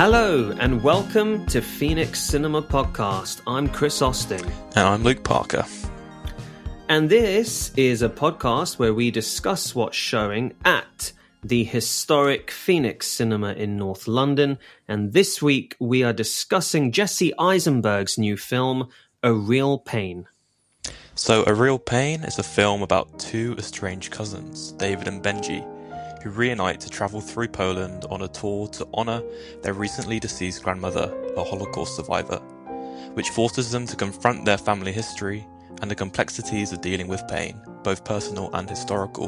Hello and welcome to Phoenix Cinema Podcast. I'm Chris Austin. And I'm Luke Parker. And this is a podcast where we discuss what's showing at the historic Phoenix Cinema in North London. And this week we are discussing Jesse Eisenberg's new film, A Real Pain. So, A Real Pain is a film about two estranged cousins, David and Benji, who reunite to travel through Poland on a tour to honour their recently deceased grandmother, a Holocaust survivor, which forces them to confront their family history and the complexities of dealing with pain, both personal and historical,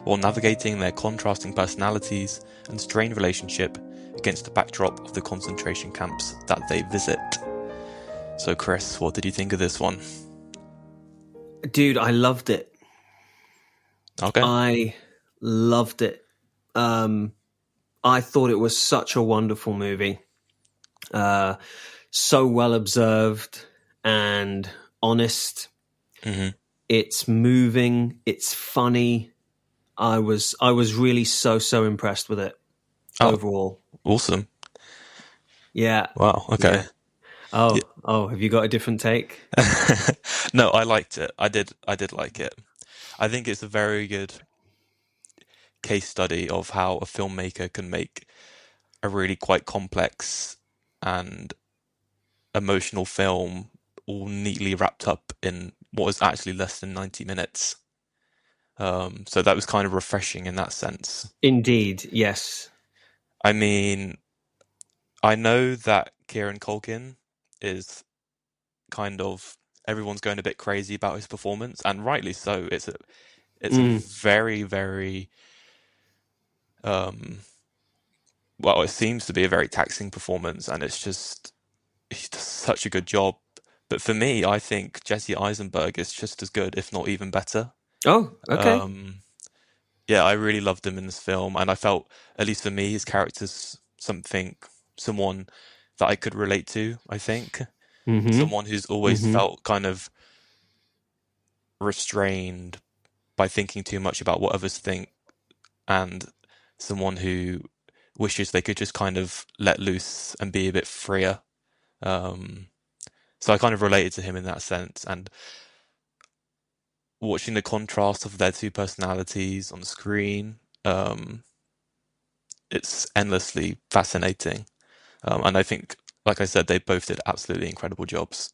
while navigating their contrasting personalities and strained relationship against the backdrop of the concentration camps that they visit. So Chris, what did you think of this one? Dude, I loved it. Okay. I loved it. I thought it was such a wonderful movie. So well observed and honest. Mm-hmm. It's moving. It's funny. I was really so impressed with it overall. Awesome. Yeah. Wow. Okay. Yeah. Have you got a different take? No, I liked it. I did like it. I think it's a very good case study of how a filmmaker can make a really quite complex and emotional film all neatly wrapped up in what was actually less than 90 minutes. So that was kind of refreshing in that sense. Indeed, yes. I mean, I know that Kieran Culkin is kind of, everyone's going a bit crazy about his performance, and rightly so. It's a very, very well, it seems to be a very taxing performance, and it's just, he does such a good job. But for me, I think Jesse Eisenberg is just as good, if not even better. Oh, okay. Yeah, I really loved him in this film, and I felt, at least for me, his character's someone that I could relate to, I think. Mm-hmm. Someone who's always felt kind of restrained by thinking too much about what others think, and someone who wishes they could just kind of let loose and be a bit freer. So I kind of related to him in that sense, and watching the contrast of their two personalities on the screen, it's endlessly fascinating. And I think, like I said, they both did absolutely incredible jobs.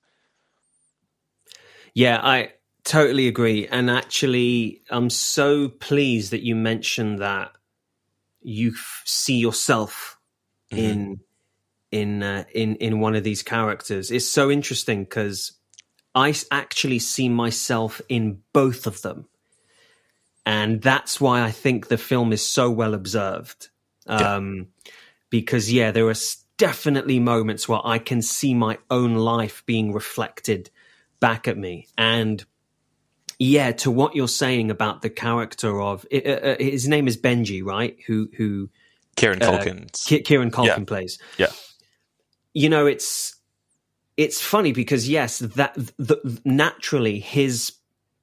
Yeah, I totally agree. And actually, I'm so pleased that you mentioned that you see yourself in one of these characters. It's so interesting because I actually see myself in both of them. And that's why I think the film is so well observed. Because, there are definitely moments where I can see my own life being reflected back at me. And to what you're saying about the character of his name is Benji, right? Who Kieran Culkin. Kieran Culkin plays. Yeah. You know, it's funny because naturally his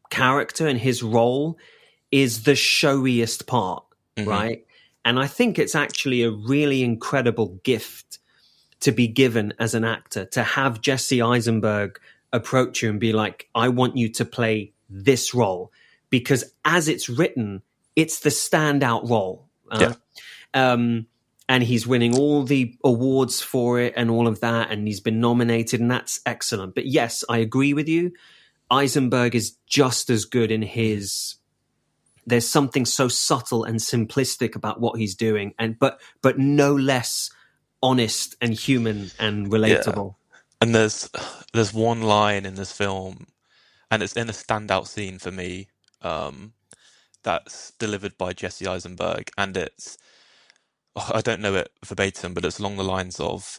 character and his role is the showiest part, right? And I think it's actually a really incredible gift to be given as an actor, to have Jesse Eisenberg approach you and be like, I want you to play this role, because as it's written, it's the standout role. And he's winning all the awards for it and all of that, and he's been nominated, and that's excellent. But yes, I agree with you. Eisenberg is just as good in his... There's something so subtle and simplistic about what he's doing, but no less honest and human and relatable. Yeah. And there's one line in this film, and it's in a standout scene for me, that's delivered by Jesse Eisenberg, and it's, I don't know it verbatim, but it's along the lines of,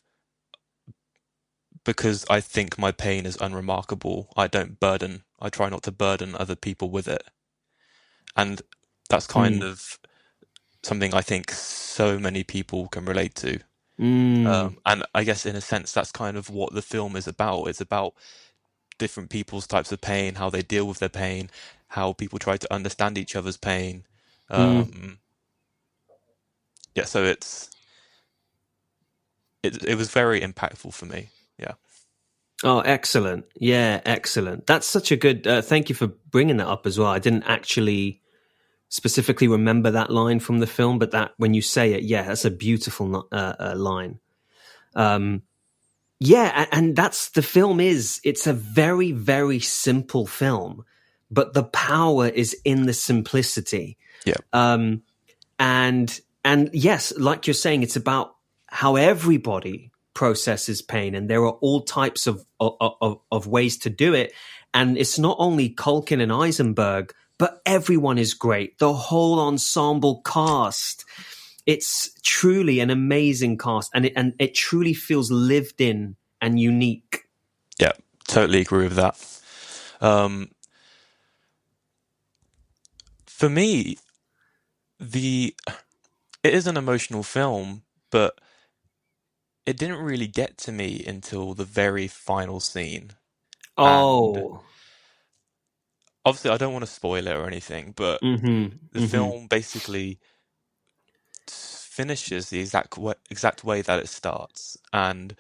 because I think my pain is unremarkable, I try not to burden other people with it. And that's kind of something I think so many people can relate to. And I guess in a sense, that's kind of what the film is about. It's about different people's types of pain, how they deal with their pain, how people try to understand each other's pain. So it was very impactful for me. Yeah. Oh, excellent. Yeah, excellent. That's such a good, thank you for bringing that up as well. I didn't actually specifically remember that line from the film, but that when you say it, yeah, that's a beautiful line. Yeah, and that's the film it's a very, very simple film, but the power is in the simplicity. Yeah. And yes, like you're saying, it's about how everybody processes pain, and there are all types of ways to do it. And it's not only Culkin and Eisenberg, but everyone is great. The whole ensemble cast. It's truly an amazing cast, and it truly feels lived in and unique. Yeah, totally agree with that. For me, it is an emotional film, but it didn't really get to me until the very final scene. And Oh, obviously, I don't want to spoil it or anything, but the film basically finishes the exact way that it starts. And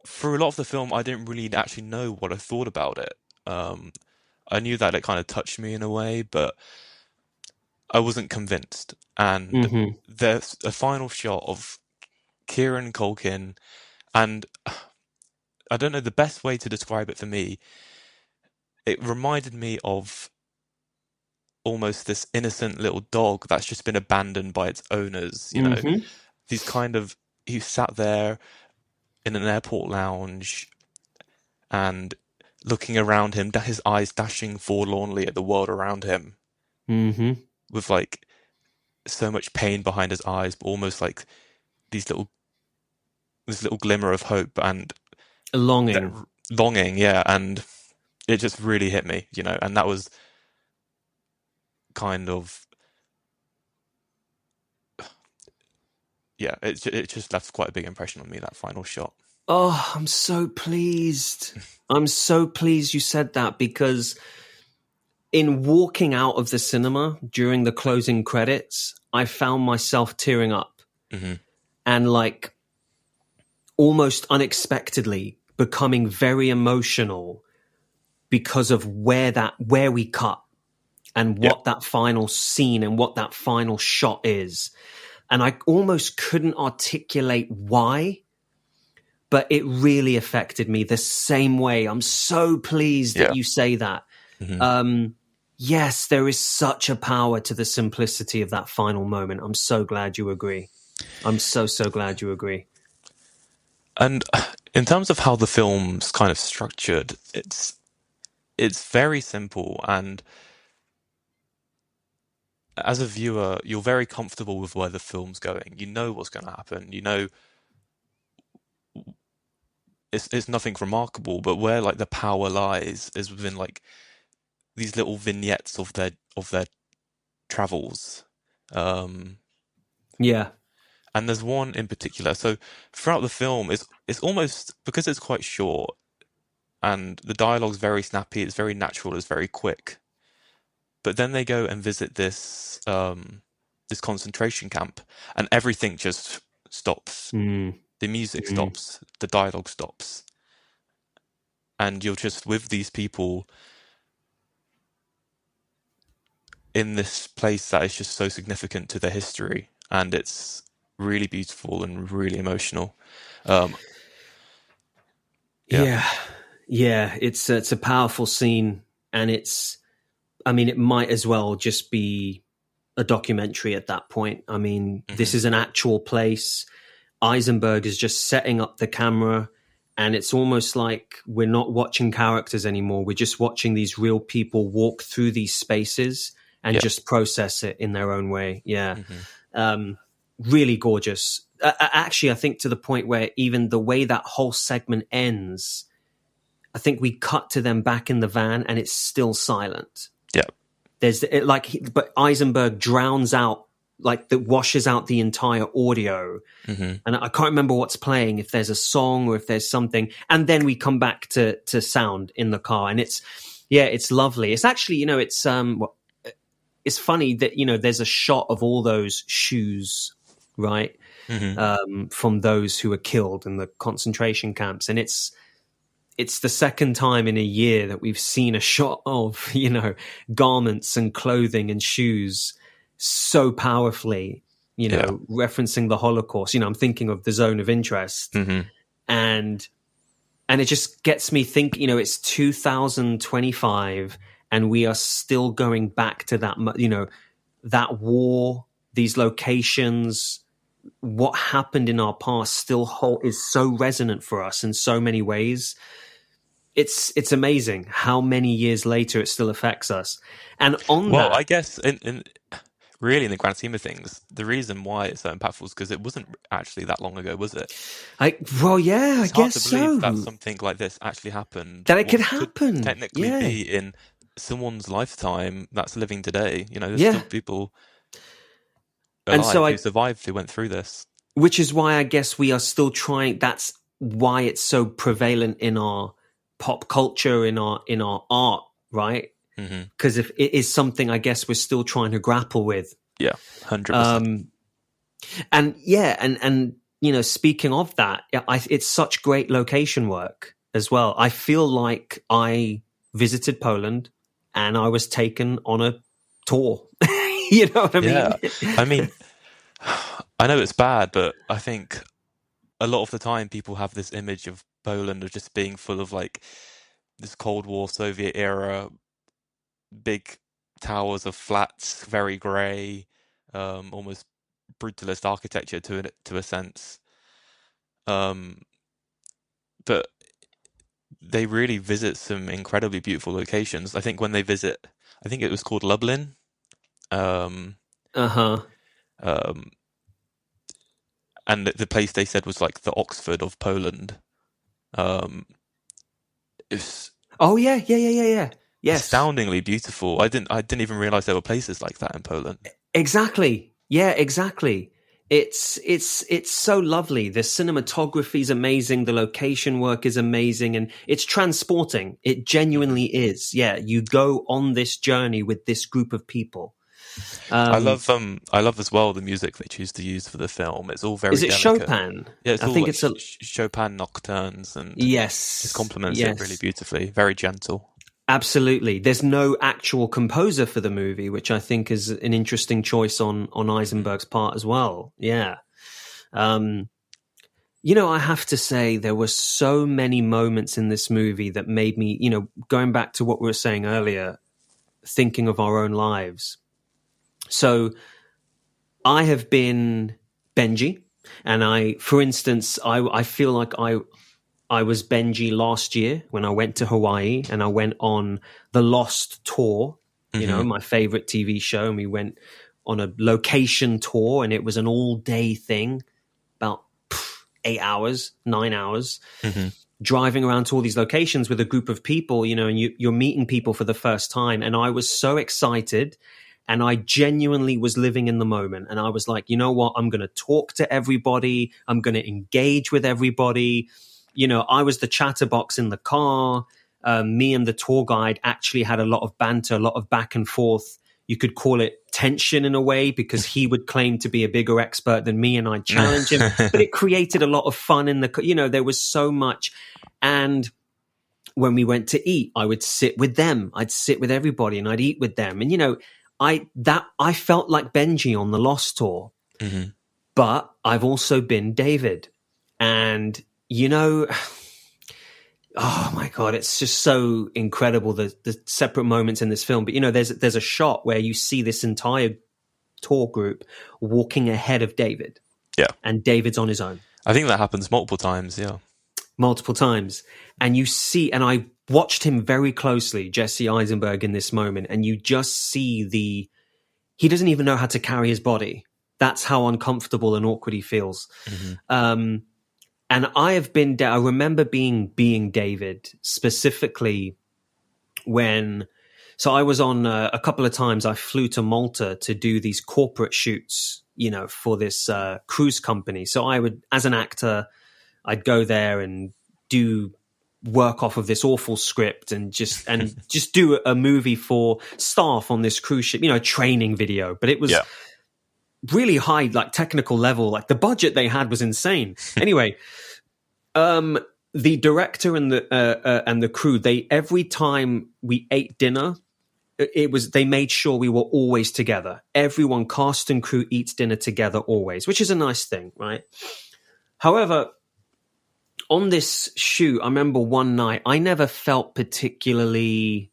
for a lot of the film, I didn't really actually know what I thought about it. I knew that it kind of touched me in a way, but I wasn't convinced. And there's a final shot of Kieran Culkin, and I don't know the best way to describe it for me. It reminded me of almost this innocent little dog that's just been abandoned by its owners. You know, these kind of, he sat there in an airport lounge and looking around him, his eyes dashing forlornly at the world around him, with like so much pain behind his eyes, but almost like this little glimmer of hope and longing, yeah. And it just really hit me, you know, and that was kind of, yeah, it just left quite a big impression on me, that final shot. Oh, I'm so pleased. I'm so pleased you said that, because in walking out of the cinema during the closing credits, I found myself tearing up and like almost unexpectedly becoming very emotional because of where we cut and what that final scene and what that final shot is. And I almost couldn't articulate why, but it really affected me the same way. I'm so pleased that you say that. Yes, there is such a power to the simplicity of that final moment. I'm so glad you agree. I'm so glad you agree. And in terms of how the film's kind of structured, it's very simple, and as a viewer, you're very comfortable with where the film's going. You know what's going to happen. You know, it's nothing remarkable, but where like the power lies is within like these little vignettes of their travels. Yeah. And there's one in particular. So throughout the film, it's almost, because it's quite short and the dialogue's very snappy, it's very natural, it's very quick. But then they go and visit this this concentration camp, and everything just stops. The music stops, the dialogue stops, and you're just with these people in this place that is just so significant to their history, and it's really beautiful and really emotional. Yeah, it's a powerful scene, and I mean, it might as well just be a documentary at that point. I mean, this is an actual place. Eisenberg is just setting up the camera, and it's almost like we're not watching characters anymore. We're just watching these real people walk through these spaces and just process it in their own way. Yeah. Really gorgeous. Actually, I think to the point where even the way that whole segment ends, I think we cut to them back in the van and it's still silent. Yeah. But Eisenberg drowns out, washes out the entire audio. And I can't remember what's playing, if there's a song or if there's something. And then we come back to sound in the car, and it's lovely. It's actually, you know, it's funny that, you know, there's a shot of all those shoes, right? from those who were killed in the concentration camps. And it's the second time in a year that we've seen a shot of, garments and clothing and shoes so powerfully, referencing the Holocaust. I'm thinking of The Zone of Interest. And it just gets me thinking, it's 2025 and we are still going back to that, that war, these locations, what happened in our past still is so resonant for us in so many ways. It's amazing how many years later it still affects us. And I guess in really, in the grand scheme of things, the reason why it's so impactful is because it wasn't actually that long ago, was it? I guess so. It's hard to believe that something like this actually happened. That it could happen. Could technically be in someone's lifetime that's living today. There's still people alive who survived, who went through this. Which is why I guess we are still trying. That's why it's so prevalent in our pop culture, in our art, right? Because if it is something, I guess we're still trying to grapple with. Yeah, 100%. And speaking of that, it's such great location work as well. I feel like I visited Poland and I was taken on a tour. You know what I mean? Yeah, I mean, I know it's bad, but I think a lot of the time people have this image of Poland of just being full of like this Cold War Soviet era big towers of flats, very grey, almost brutalist architecture to a sense. But they really visit some incredibly beautiful locations. I think when they visit, I think it was called Lublin. And the place they said was like the Oxford of Poland. Yes. Astoundingly beautiful. I didn't even realize there were places like that in Poland. Exactly. Yeah, exactly. It's so lovely. The cinematography is amazing. The location work is amazing, and it's transporting. It genuinely is. Yeah, you go on this journey with this group of people. I love as well the music they choose to use for the film. It's all very Is it delicate. Chopin? Yeah, I think it's Chopin nocturnes, and just complements it really beautifully. Very gentle. Absolutely. There's no actual composer for the movie, which I think is an interesting choice on Eisenberg's part as well. Yeah. I have to say there were so many moments in this movie that made me, going back to what we were saying earlier, thinking of our own lives. So I have been Benji, and I feel like I was Benji last year when I went to Hawaii and I went on the Lost tour, my favorite TV show. And we went on a location tour, and it was an all-day thing, about 9 hours, driving around to all these locations with a group of people, and you're meeting people for the first time. And I was so excited, and I genuinely was living in the moment. And I was like, you know what? I'm going to talk to everybody. I'm going to engage with everybody. I was the chatterbox in the car. Me and the tour guide actually had a lot of banter, a lot of back and forth. You could call it tension in a way, because he would claim to be a bigger expert than me and I'd challenge him. But it created a lot of fun in there was so much. And when we went to eat, I would sit with them. I'd sit with everybody and I'd eat with them. And, I felt like Benji on the Lost tour. But I've also been David. And oh my God, it's just so incredible, the separate moments in this film. But, there's a shot where you see this entire tour group walking ahead of David. Yeah. And David's on his own. I think that happens multiple times, yeah. Multiple times. And you see, and I watched him very closely, Jesse Eisenberg, in this moment, and you just see he doesn't even know how to carry his body. That's how uncomfortable and awkward he feels. And I remember being David specifically so I was on a couple of times. I flew to Malta to do these corporate shoots, for this cruise company. So I would, as an actor, I'd go there and do work off of this awful script and just do a movie for staff on this cruise ship, training video. But it was really high, like technical level. Like the budget they had was insane. Anyway, the director and the crew, they every time we ate dinner, they made sure we were always together. Everyone, cast and crew, eats dinner together always, which is a nice thing, right? However, on this shoot, I remember one night I never felt particularly.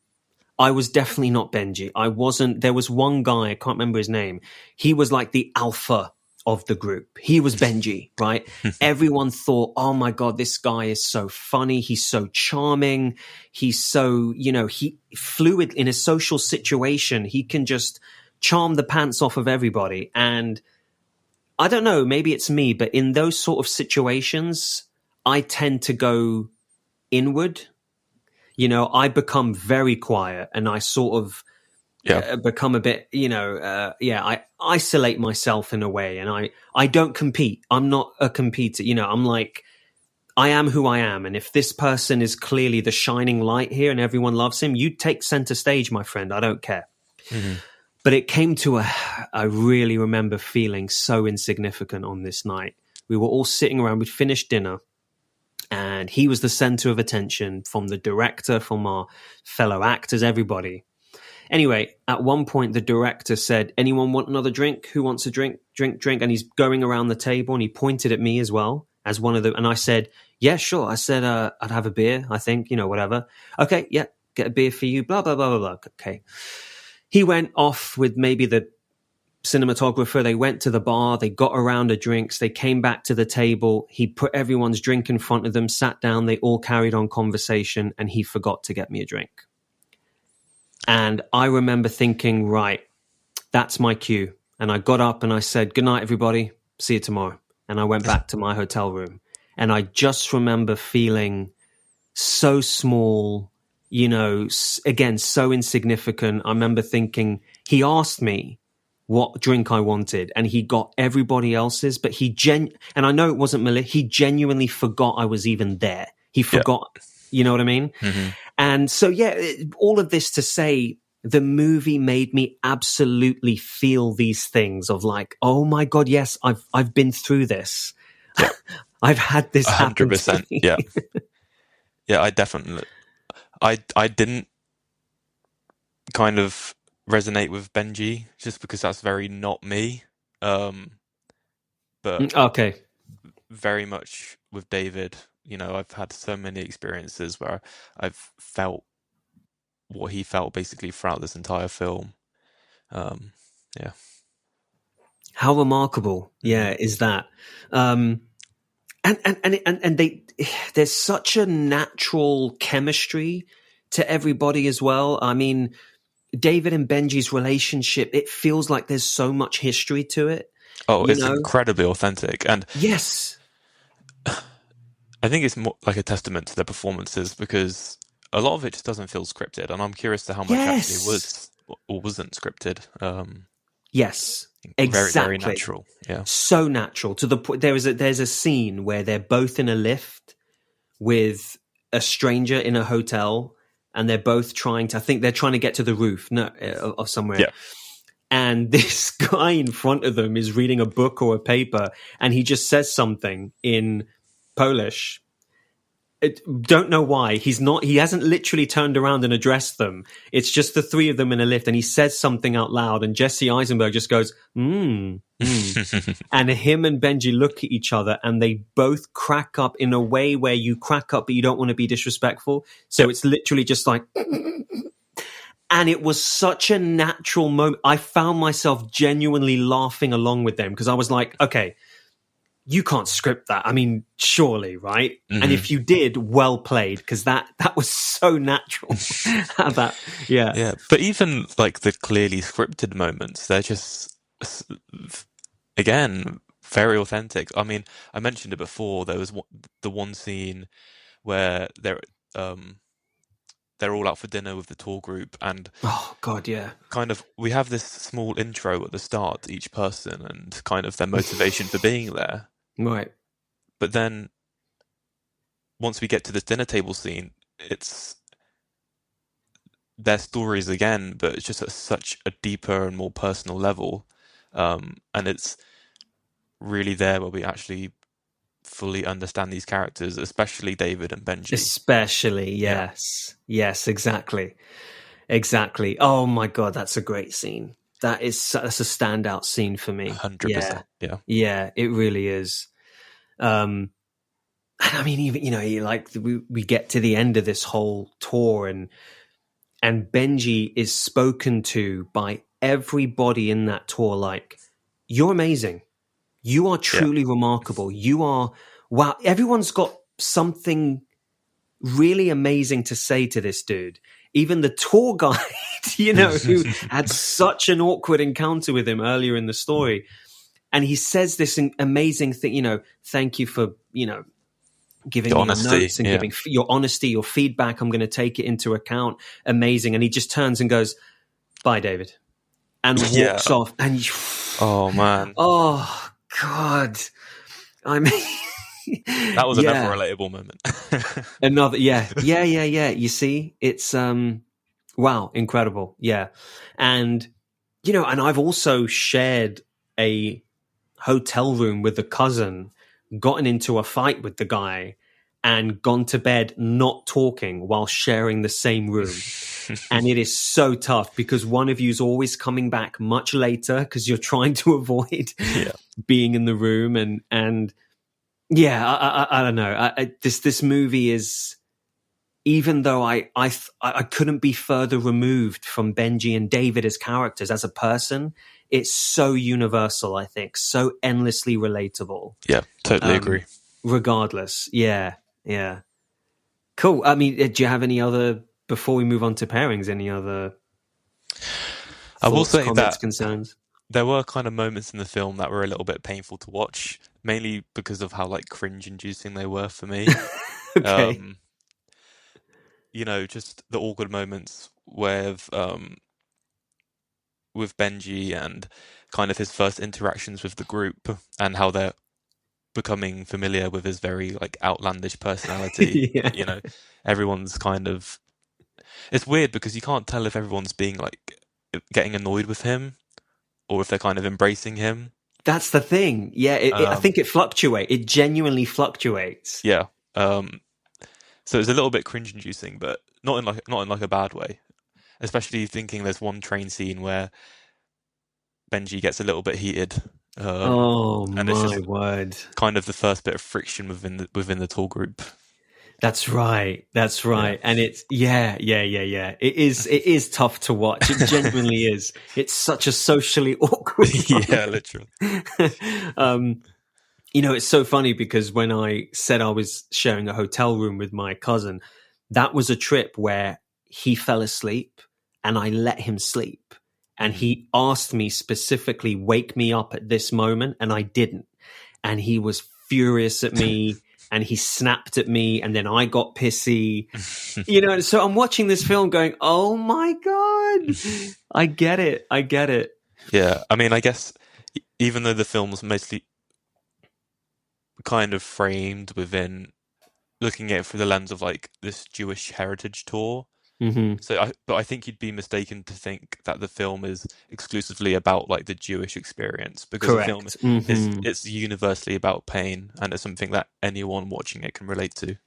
I was definitely not Benji. I wasn't. There was one guy, I can't remember his name. He was like the alpha of the group. He was Benji, right? Everyone thought, oh my God, this guy is so funny. He's so charming. He's so, he fluid in a social situation. He can just charm the pants off of everybody. And I don't know, maybe it's me, but in those sort of situations, I tend to go inward. I become very quiet and I sort of become a bit, I isolate myself in a way, and I don't compete. I'm not a competitor. I'm like, I am who I am. And if this person is clearly the shining light here and everyone loves him, you take center stage, my friend. I don't care. Mm-hmm. But it came to I really remember feeling so insignificant on this night. We were all sitting around, we'd finished dinner, and he was the center of attention from the director, from our fellow actors, everybody. Anyway, at one point, the director said, anyone want another drink? Who wants a drink? Drink. And he's going around the table and he pointed at me as well as one of them. And I said, yeah, sure. I said, I'd have a beer, I think, whatever. Okay, yeah, get a beer for you, blah, blah, blah, blah, blah. Okay. He went off with maybe the cinematographer. They went to the bar. They got a round of drinks. They came back to the table. He put everyone's drink in front of them, sat down. They all carried on conversation, and he forgot to get me a drink. And I remember thinking, right, that's my cue. And I got up and I said, good night, everybody. See you tomorrow. And I went back to my hotel room. And I just remember feeling so small, again, so insignificant. I remember thinking, he asked me what drink I wanted and he got everybody else's, but and I know it wasn't malicious, he genuinely forgot I was even there. He forgot, you know what I mean? Mm-hmm. And so, all of this to say, the movie made me absolutely feel these things of like, oh my God, yes, I've been through this. Yeah. I've had this 100%. Yeah. Yeah, I definitely, I didn't kind of resonate with Benji just because that's very not me. But okay, very much with David. I've had so many experiences where I've felt what he felt basically throughout this entire film. Yeah. How remarkable, is that? And there's such a natural chemistry to everybody as well. I mean, David and Benji's relationship, it feels like there's so much history to it. Oh, it's incredibly authentic. And yes, I think it's more like a testament to their performances because a lot of it just doesn't feel scripted. And I'm curious to how much actually was or wasn't scripted. Yes, exactly. Very, very natural. Yeah. So natural to the point. There's a scene where they're both in a lift with a stranger in a hotel, and they're both trying to get to the roof of somewhere. Yeah. And this guy in front of them is reading a book or a paper, and he just says something in Polish. Don't know why. He hasn't literally turned around and addressed them. It's just the three of them in a lift, and he says something out loud, and Jesse Eisenberg just goes, and him and Benji look at each other, and they both crack up in a way where you crack up, but you don't want to be disrespectful. So it's literally just like, and it was such a natural moment. I found myself genuinely laughing along with them because I was like, okay, you can't script that. I mean, surely, right? Mm-hmm. And if you did, well played, because that was so natural. Yeah. But even like the clearly scripted moments, they're just, again, very authentic. I mean, I mentioned it before. There was the one scene where they're all out for dinner with the tour group, and oh God, yeah. Kind of, we have this small intro at the start, each person, and kind of their motivation for being there. Right. But then once we get to this dinner table scene, it's their stories again, but it's just at such a deeper and more personal level. And it's really there where we actually fully understand these characters, especially David and Benji. Especially, yes. Yeah. Yes, exactly. Oh my God, that's a great scene. That's a standout scene for me. 100%. Yeah, it really is. And I mean, even, like we get to the end of this whole tour and Benji is spoken to by everybody in that tour like, you're amazing. You are truly remarkable. You are, wow. Everyone's got something really amazing to say to this dude. Even the tour guide, who had such an awkward encounter with him earlier in the story. And he says this amazing thing, thank you for, giving me honesty, your notes and giving your honesty, your feedback. I'm going to take it into account. Amazing. And he just turns and goes, bye, David. And walks off. And oh, man. Oh, God. I mean, that was another relatable moment. Another, yeah. You see, it's, wow, incredible. Yeah. And, and I've also shared a hotel room with a cousin, gotten into a fight with the guy and gone to bed not talking while sharing the same room. And it is so tough because one of you is always coming back much later because you're trying to avoid being in the room. And yeah, I don't know. This movie is, even though I couldn't be further removed from Benji and David as characters, as a person, it's so universal, I think, so endlessly relatable. Yeah, totally agree. Regardless. Yeah. Cool. I mean, do you have any other, before we move on to pairings, any other thoughts, I will say comments, that concerns? There were kind of moments in the film that were a little bit painful to watch, mainly because of how cringe-inducing they were for me. Okay. Just the awkward moments with Benji and kind of his first interactions with the group and how they're becoming familiar with his very outlandish personality. Yeah. Everyone's kind of, it's weird because you can't tell if everyone's being getting annoyed with him or if they're kind of embracing him. That's the thing. Yeah, I think it fluctuates. It genuinely fluctuates. Yeah. So it's a little bit cringe-inducing, but not in a bad way. Especially thinking there's one train scene where Benji gets a little bit heated. And it's just word! Kind of the first bit of friction within the tour group. That's right. Yeah. And it's yeah. It is tough to watch. It genuinely is. It's such a socially awkward yeah, literally. It's so funny because when I said I was sharing a hotel room with my cousin, that was a trip where he fell asleep and I let him sleep. And he asked me specifically, wake me up at this moment. And I didn't. And he was furious at me. And he snapped at me, and then I got pissy, So I'm watching this film going, oh my God, I get it. Yeah. I mean, I guess even though the film's mostly kind of framed within looking at it through the lens of this Jewish heritage tour. Mm-hmm. But I think you'd be mistaken to think that the film is exclusively about the Jewish experience, because Correct. the film it's universally about pain, and it's something that anyone watching it can relate to.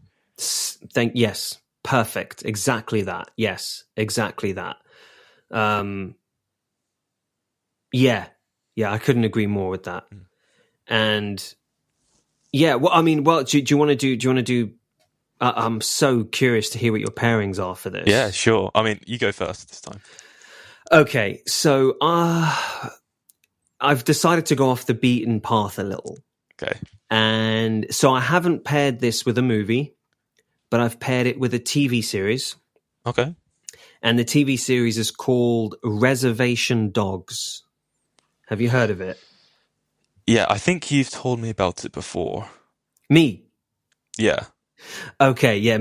Yes, perfect, exactly that. Yes, exactly that. Yeah, I couldn't agree more with that. And yeah, well, I mean, do you want to do? I'm so curious to hear what your pairings are for this. Yeah, sure. I mean, you go first this time. Okay, so I've decided to go off the beaten path a little. Okay. And so I haven't paired this with a movie, but I've paired it with a TV series. Okay. And the TV series is called Reservation Dogs. Have you heard of it? Yeah, I think you've told me about it before. Me? Yeah. Okay, yeah,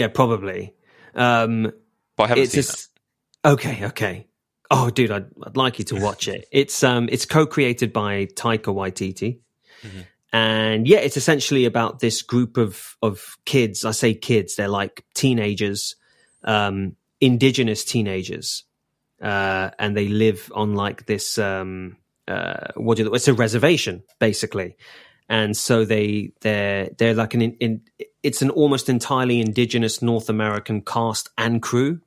probably. But I haven't seen it. Okay. Oh, dude, I'd like you to watch it. It's co-created by Taika Waititi. Mm-hmm. And yeah, it's essentially about this group of kids. I say kids, they're like teenagers, indigenous teenagers. And they live on this it's a reservation basically, and so they're like it's an almost entirely indigenous North American cast and crew,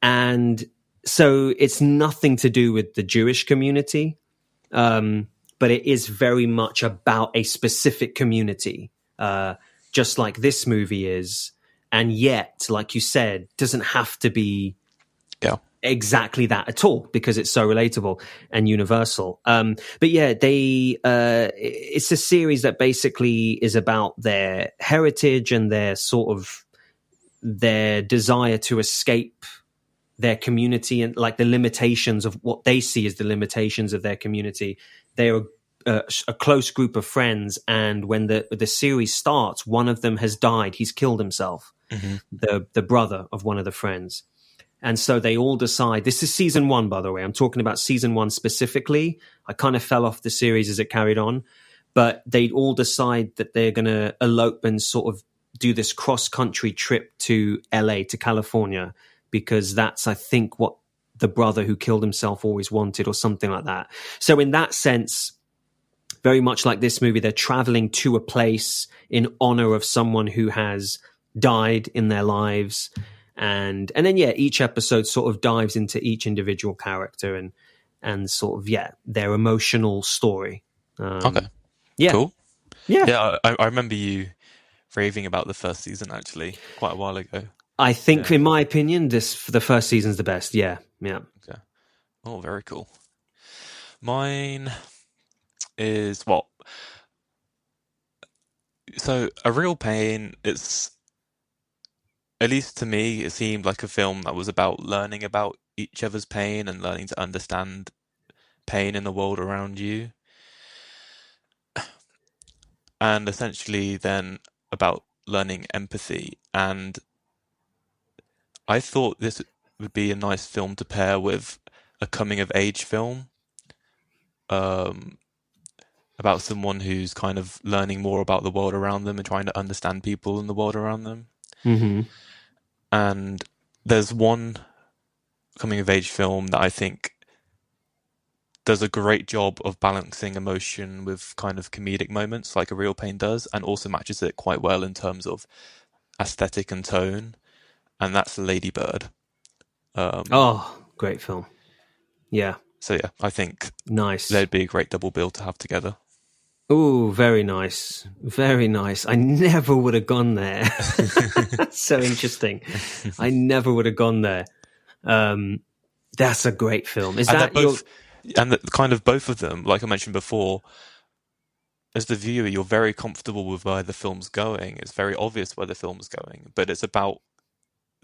and so it's nothing to do with the Jewish community, but it is very much about a specific community, just like this movie is, and yet, like you said, doesn't have to be exactly that at all because it's so relatable and universal. But yeah, it's a series that basically is about their heritage and their sort of their desire to escape their community and like the limitations of what they see as the limitations of their community. They are a close group of friends, and when the series starts, one of them has died. He's killed himself, the brother of one of the friends. And so they all decide, this is season 1, by the way. I'm talking about season 1 specifically. I kind of fell off the series as it carried on, but they all decide that they're going to elope and sort of do this cross-country trip to LA, to California, because that's, I think, what the brother who killed himself always wanted or something like that. So in that sense, very much like this movie, they're traveling to a place in honor of someone who has died in their lives. And then, yeah, each episode sort of dives into each individual character and sort of, their emotional story. Okay. Yeah. Cool. Yeah. Yeah, I remember you raving about the first season, actually, quite a while ago. I think, in my opinion, the first season's the best. Yeah. Yeah. Okay. Oh, very cool. Mine is what? So, A Real Pain, it's, at least to me, it seemed like a film that was about learning about each other's pain and learning to understand pain in the world around you. And essentially then about learning empathy. And I thought this would be a nice film to pair with a coming-of-age film about someone who's kind of learning more about the world around them and trying to understand people in the world around them. Mm-hmm. And there's one coming-of-age film that I think does a great job of balancing emotion with kind of comedic moments, like A Real Pain does, and also matches it quite well in terms of aesthetic and tone, and that's Lady Bird. Great film. Yeah. So yeah, I think nice. They'd be a great double bill to have together. Oh, very nice. Very nice. I never would have gone there. So interesting. I never would have gone there. That's a great film. Is that both, and kind of both of them, like I mentioned before, as the viewer, you're very comfortable with where the film's going. It's very obvious where the film's going, but it's about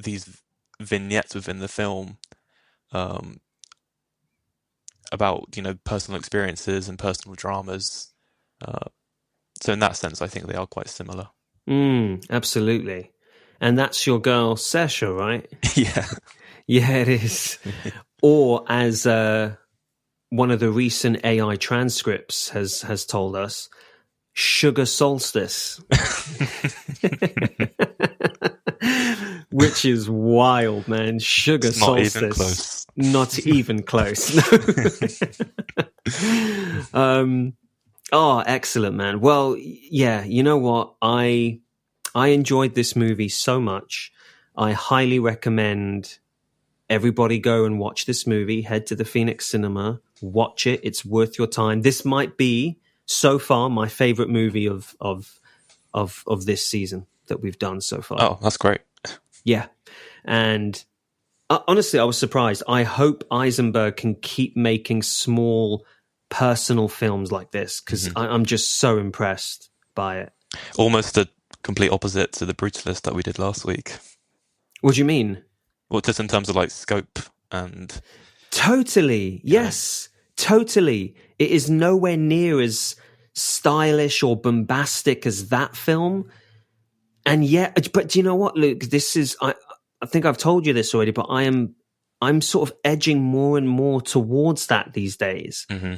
these vignettes within the film, about, personal experiences and personal dramas. So in that sense, I think they are quite similar. Absolutely. And that's your girl, Sasha, right? Yeah. Yeah, it is. Or as one of the recent AI transcripts has told us, Sugar Solstice. Which is wild, man. Sugar Solstice. Not even close. Excellent, man. Well, yeah, you know what? I enjoyed this movie so much. I highly recommend everybody go and watch this movie. Head to the Phoenix Cinema, watch it. It's worth your time. This might be so far my favorite movie of this season that we've done so far. Oh, that's great. Yeah. And honestly, I was surprised. I hope Eisenberg can keep making small personal films like this, because I'm just so impressed by it. Almost a complete opposite to The Brutalist that we did last week. What do you mean? Well, just in terms of like scope and... Totally. Yes, totally. It is nowhere near as stylish or bombastic as that film. And yet, but do you know what, Luke? This is, I think I've told you this already, but I'm sort of edging more and more towards that these days. Mm-hmm.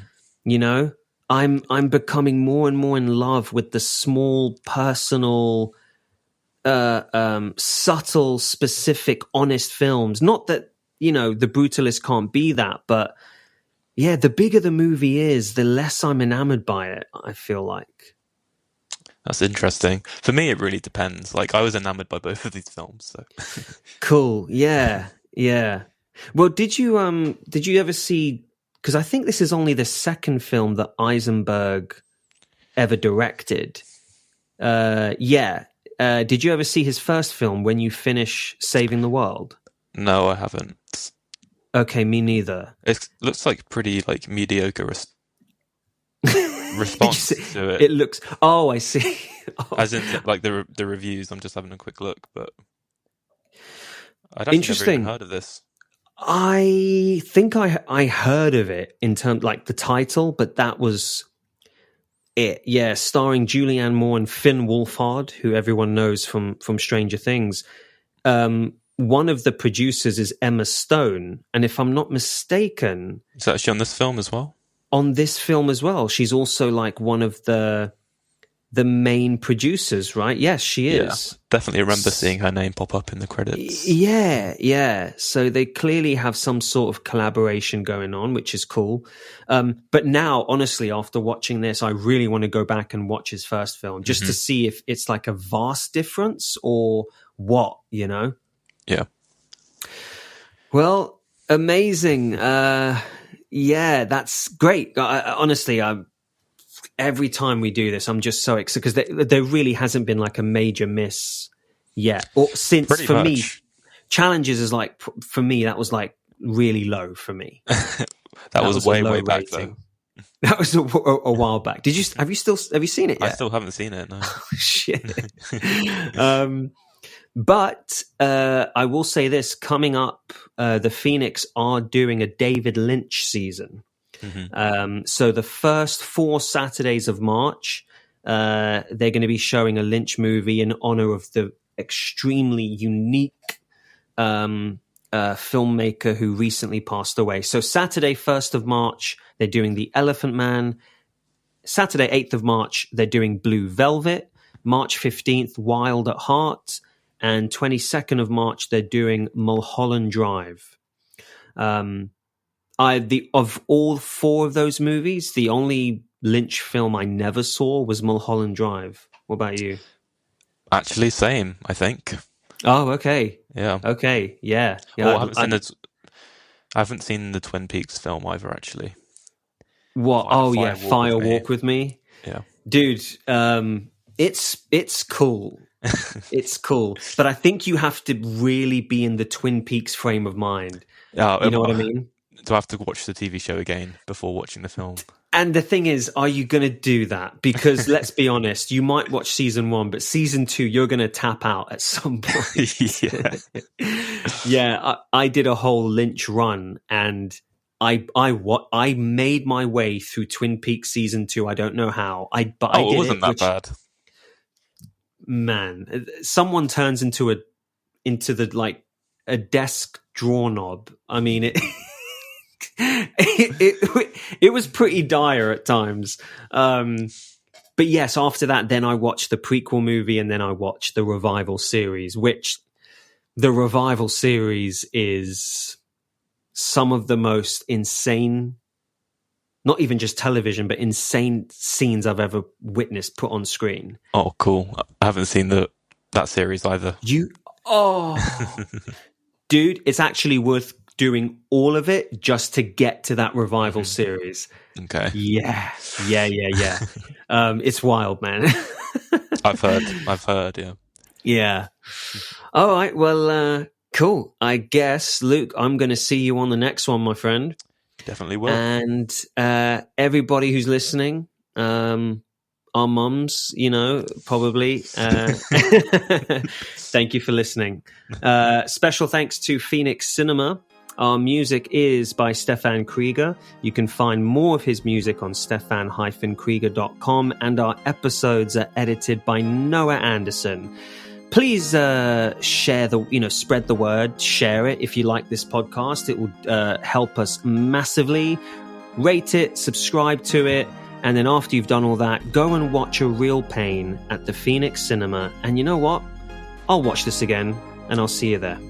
I'm becoming more and more in love with the small, personal, subtle, specific, honest films. Not that, The Brutalist can't be that, but yeah, the bigger the movie is, the less I'm enamored by it, I feel like. That's interesting. For me, it really depends. Like, I was enamored by both of these films. So. Cool. Yeah. Yeah. Well, did you ever see, because I think this is only the second film that Eisenberg ever directed. Yeah. Did you ever see his first film, When You Finish Saving the World? No, I haven't. Okay, me neither. It looks like pretty like mediocre response to it. It looks. Oh, I see. Oh. As in, like the reviews. I'm just having a quick look, but I'd actually never even heard of this. I think I heard of it in terms like the title, but that was it. Yeah, starring Julianne Moore and Finn Wolfhard, who everyone knows from Stranger Things. One of the producers is Emma Stone, and if I'm not mistaken, is that she on this film as well? On this film as well, she's also like one of the main producers, right? Yes, she is. Yeah, definitely remember seeing her name pop up in the credits. Yeah. So they clearly have some sort of collaboration going on, which is cool. But now, honestly, after watching this, I really want to go back and watch his first film just to see if it's like a vast difference or what, you know? Yeah. Well, amazing. Yeah, that's great. Honestly, every time we do this, I'm just so excited because there really hasn't been like a major miss yet. Or since, pretty for much. me, Challenges is like, for me, that was like really low for me. that was way back though. That was a while back. Have you seen it yet? I still haven't seen it, no. Oh, shit. But I will say this, coming up, the Phoenix are doing a David Lynch season. So the first 4 Saturdays of March, they're going to be showing a Lynch movie in honor of the extremely unique filmmaker who recently passed away. So Saturday, 1st of March, they're doing The Elephant Man. Saturday, 8th of March, they're doing Blue Velvet. March 15th, Wild at Heart. And 22nd of March, they're doing Mulholland Drive. Of all 4 of those movies, the only Lynch film I never saw was Mulholland Drive. What about you? Actually, same, I think. Oh, okay. Yeah. Okay, yeah. I haven't seen the Twin Peaks film either, actually. What? Fire Walk with Me. Yeah. Dude, it's cool. It's cool. But I think you have to really be in the Twin Peaks frame of mind. You know what I mean? Do I have to watch the TV show again before watching the film? And the thing is, are you going to do that? Because let's be honest, you might watch season 1, but season 2, you're going to tap out at some point. Yeah. I did a whole Lynch run, and I made my way through Twin Peaks season 2. I don't know how. It wasn't that bad. Man, someone turns into a desk drawer knob. I mean, it was pretty dire at times. But yes, after that, then I watched the prequel movie, and then I watched the Revival series, which the Revival series is some of the most insane, not even just television, but insane scenes I've ever witnessed put on screen. Oh, cool. I haven't seen that series either. Dude, it's actually worth doing all of it just to get to that Revival series. Okay. Yeah. It's wild, man. I've heard, yeah. Yeah. All right, well, cool. I guess, Luke, I'm going to see you on the next one, my friend. Definitely will. And everybody who's listening, our mums, probably. Thank you for listening. Special thanks to Phoenix Cinema. Our music is by Stefan Krieger. You can find more of his music on stefan-krieger.com, and our episodes are edited by Noah Anderson. Please share spread the word, share it if you like this podcast. It will help us massively. Rate it, subscribe to it, and then after you've done all that, go and watch A Real Pain at the Phoenix Cinema. And you know what? I'll watch this again, and I'll see you there.